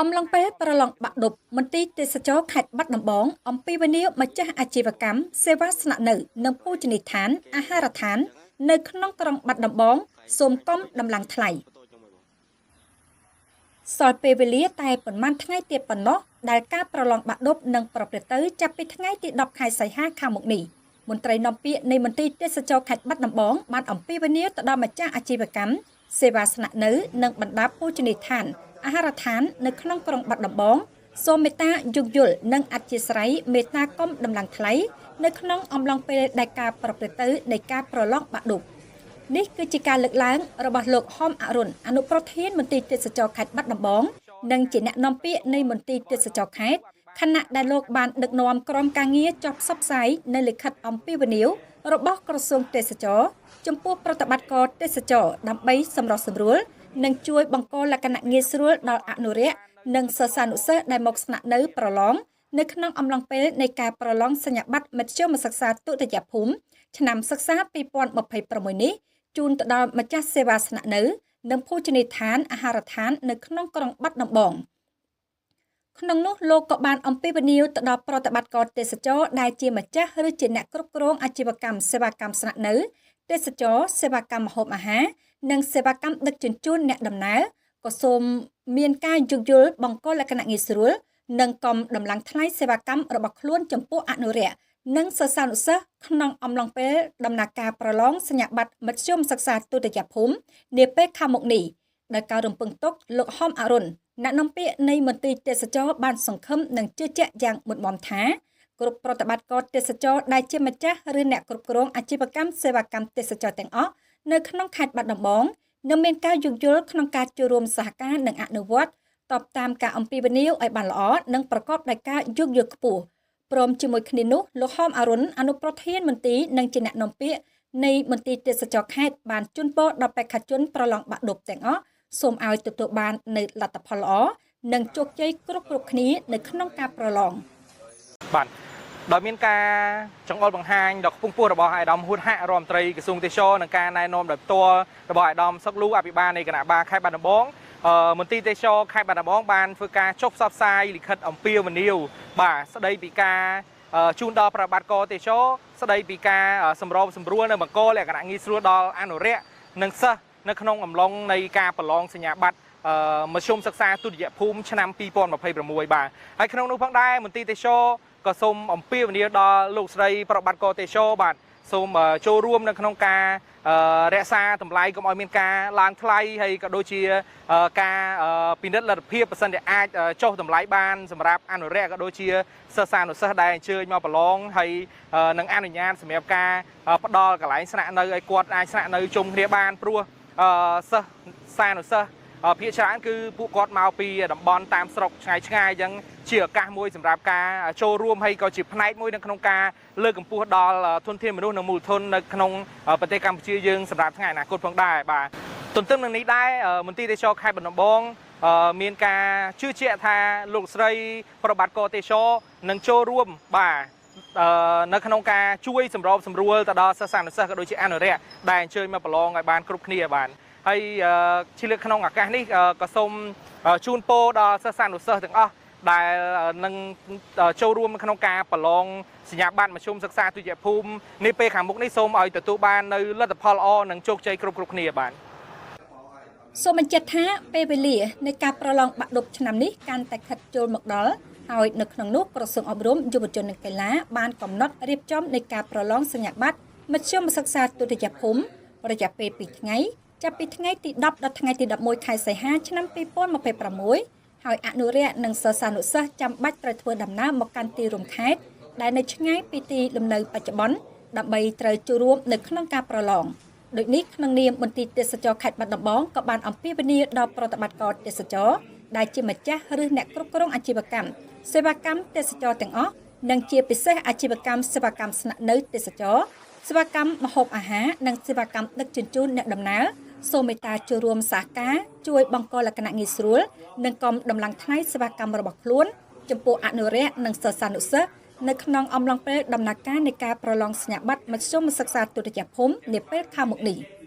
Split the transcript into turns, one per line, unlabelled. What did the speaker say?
អំឡុងពេលប្រឡងបាក់ឌុបមន្ទីរទេសចរខេត្តបាត់ដំបងអំពីវនីម្ចាស់អាជីវកម្មសេវាស្នាក់នៅនិងភោជនីយដ្ឋានអាហារដ្ឋាននៅក្នុងក្រុងបាត់ដំបងសូមកុំដំឡើងថ្លៃសល់ពេលវេលាតែប៉ុន្មានថ្ងៃទៀតប៉ុណ្ណោះដែលការប្រឡងបាក់ឌុបនឹងប្រព្រឹត្តទៅចាប់ពីថ្ងៃទី10ខែសីហាខាងមុខនេះមន្ត្រីនាំពាក្យនៃមន្ទីរទេសចរខេត្តបាត់ដំបងបានអំពាវនាវទៅដល់ម្ចាស់អាជីវកម្មសេវាស្នាក់នៅនិងបណ្ដាភោជនីយដ្ឋានអាហារដ្ឋាននៅក្នុងក្រុងបាត់ដំបងសូមមេត្តាយោគយល់និងអធិស្ឋានមេត្តាកុំដំឡើងថ្លៃនៅក្នុងអំឡុងពេលដែលការប្រព្រឹត្តទៅនៃការប្រឡងបាក់ឌុបនេះគឺជាការលើកឡើងរបស់លោកហមអរុនអនុប្រធានមន្ទីរទេសចរខេត្តបាត់ដំបងនិងជាអ្នកនាំពាក្យនៃមន្ទីរទេសចរខេត្តខណៈដែលលោកបានដឹកនាំក្រុមការងារចុះផ្សព្វផ្សាយនៅលិខិតអំពាវនាវរបស់ក្រសួងទេសចរចំពោះប្រតិបត្តិការទេសចរដើម្បីសម្រុះសម្រួលនិងជួយបង្កលក្ខណៈងាយស្រួលដល់អនុរិយនិងសិស្សានុសិស្សដែលមកស្នាក់នៅប្រឡងនៅក្នុងអំឡុងពេលនៃការប្រឡងសញ្ញាបត្រមធ្យមសិក្សាទុតិយភូមិឆ្នាំសិក្សា2026នេះជូនទៅដល់ម្ចាស់សេវាស្នាក់នៅនិងភោជនីយដ្ឋានអាហារដ្ឋាននៅក្នុងក្រុងបាត់ដំបងក្នុងនោះលោកក៏បានអំពាវនាវទៅដល់ប្រតិបត្តិការទេសចរដែលជាម្ចាស់ឬជាអ្នកគ្រប់គ្រងអាជីវកម្មសេវាកម្មស្នាក់នៅទេសចរសេវាកម្មម្ហូបអាហារនិងសេវាកម្មដឹកជញ្ជូនអ្នកដំណើរក៏សូមមានការយោគយល់បង្កលក្ខណៈងាយស្រួលនិងកុំដំឡើងថ្លៃសេវាកម្មរបស់ខ្លួនចំពោះអនុរិយនិងសិស្សានុសិស្សក្នុងអំឡុងពេលដំណើរការប្រឡងសញ្ញាបត្រមធ្យមសិក្សាទុតិយភូមិនាពេលខាងមុខនេះដោយការរំពឹងទុកលោកហមអរុនអ្នកនាំពាក្យនៃមន្ទីរទេសចរបានសង្ឃឹមនិងជឿជាក់យ៉ាងមុតមមថាគ្រប់ប្រតិបត្តិការទេសចរដែលជាម្ចាស់ឬអ្នកគ្រប់គ្រងអាជីវកម្មសេវាកម្មទេសចរទាំងអស់នៅក្នុងខេត្តបាត់ដំបងនឹងមានការយោគយល់ក្នុងការចូលរួមសហការនិងអនុវត្តតបតាមការអំពាវនាវឲ្យបានល្អនិងប្រកបដោយការយោគយល់ខ្ពស់ព្រមជាមួយគ្នានោះលោកហមអរុនអនុប្រធានមន្ទីរនិងជាអ្នកនាំពាក្យនៃមន្ទីរទេសចរខេត្តបានជូនពរដល់បេក្ខជនប្រឡងបាក់ឌុបទាំងអស់សូមឲ្យទទួលបាននូវលទ្ធផលល្អនិងជោគជ័យគ្រប់គ្នានៅក្នុងការប្រឡង
បាទដោយមានការចង្អុលបង្ហាញដ៏ខ្ពង់ខ្ពស់របស់អាយដាមហ៊ុនហាក់រដ្ឋមន្ត្រីក្រសួងទេសចរនិងការណែនាំដោយផ្ទាល់របស់អាយដាមសុកលូអភិបាលនៃគណៈបាលខេត្តបាត់ដំបងមន្ទីរទេសចរខេត្តបាត់ដំបងបានធ្វើការចុះផ្សព្វផ្សាយលិខិតអំពាវនាវបាទស្ដីពីការជូនដល់ប្រតិបត្តិការទេសចរស្ដីពីការសម្របសម្រួលនៅបង្កលក្ខណៈងាយស្រួលដល់អនុរិយនិងសិស្សនៅក្នុងអំឡុងនៃការប្រឡងសញ្ញាបត្រមធ្យមសិក្សាទុតិយភូមិឆ្នាំ2026បាទហើយក្នុងនោះផងដែរមន្ទីរទេសចរក៏សូមអំពាវនាវដល់លោកស្រីប្រតិបត្តិការទេសចរបាទសូមចូលរួមនៅក្នុងការរក្សាតម្លៃកុំឲ្យមានការឡើងថ្លៃហើយក៏ដូចជាការពិនិត្យលទ្ធភាពបើសិនជាអាចចុះតម្លៃបានសម្រាប់អនុរិយក៏ដូចជាសិស្សានុសិស្សដែលអញ្ជើញមកប្រឡងហើយនឹងអនុញ្ញាតសម្រាប់ការផ្ដល់កន្លែងស្នាក់នៅឲ្យគាត់អាចស្នាក់នៅជុំគ្នាបានព្រោះសិស្សសានុសិស្សភាគច្រើនគឺពួកគាត់មកពីតំបន់តាមស្រុកឆ្ងាយអញ្ចឹងជាឱកាសមួយសម្រាប់ការចូលរួមហើយក៏ជាផ្នែកមួយនៅក្នុងការលើកកម្ពស់ដល់ធនធានមនុស្សនិងមូលធននៅក្នុងប្រទេសកម្ពុជាយើងសម្រាប់ថ្ងៃអនាគតផងដែរបាទទន្ទឹមនឹងនេះដែរមន្ទីរទេសចរខេត្តបាត់ដំបងមានការជឿជាក់ថាលោកស្រីប្រតិបត្តិការទេសចរនឹងចូលរួមបាទនៅក្នុងការជួយសម្របសម្រួលទៅដល់សិស្សានុសិស្សក៏ដូចជាអនុរិយដែលអញ្ជើញមកប្រឡងឲ្យបានគ្រប់គ្នាបាទហើយជាលើកក្នុងឱកាសនេះក៏សូមជូនពរដល់សិស្សានុសិស្សទាំងអស់ដែលនឹងចូលរួមក្នុងការប្រឡងសញ្ញាបត្រមធ្យមសិក្សាទុតិយភូមិនេះពេលខាងមុខនេះសូមឲ្យទទួលបាននៅលទ្ធផលល្អនិងជោគជ័យគ្រប់គ្នាបាទ
សូមបញ្ជាក់ថាពេលវេលានៃការប្រឡងបាក់ឌុបឆ្នាំនេះកាន់តែខិតចូលមកដល់ហើយនៅក្នុងនោះក្រសួងអប់រំយុវជននិងកីឡាបានកំណត់រៀបចំនៃការប្រឡងសញ្ញាបត្រមធ្យមសិក្សាទុតិយភូមិរយៈពេល2ថ្ងៃចាប់ពីថ្ងៃទី10ដល់ថ្ងៃទី11ខែសីហាឆ្នាំ2026ហើយអនុរិយនិងសិស្សានុសិស្សចាំបាច់ត្រូវធ្វើដំណើរមកកាន់ទីរួមខេត្តដែលនៅឆ្ងាយពីទីលំនៅបច្ចុប្បន្នដើម្បីត្រូវចូលរួមនៅក្នុងការប្រឡងដូចនេះក្នុងនាមមន្ទីរទេសចរខេត្តបាត់ដំបងក៏បានអំពាវនាវដល់ប្រតិបត្តិការទេសចរដែលជាម្ចាស់ឬអ្នកគ្រប់គ្រងអាជីវកម្មសេវាកម្មទេសចរទាំងអស់និងជាពិសេសអាជីវកម្មសេវាកម្មស្នាក់នៅទេសចរសេវាកម្មម្ហូបអាហារនិងសេវាកម្មដឹកជញ្ជូនអ្នកដំណើរសូមមេត្តាចូលរួមសហការជួយបង្កលក្ខណៈងាយស្រួលនិងកុំដំឡើងថ្លៃសេវាកម្មរបស់ខ្លួនចំពោះអនុរិយនិងសិស្សានុសិស្សនៅក្នុងអំឡុងពេលដំណើរការនៃការប្រឡងសញ្ញាបត្រមធ្យមសិក្សាទុតិយភូមិនាពេលខាងមុខនេះ។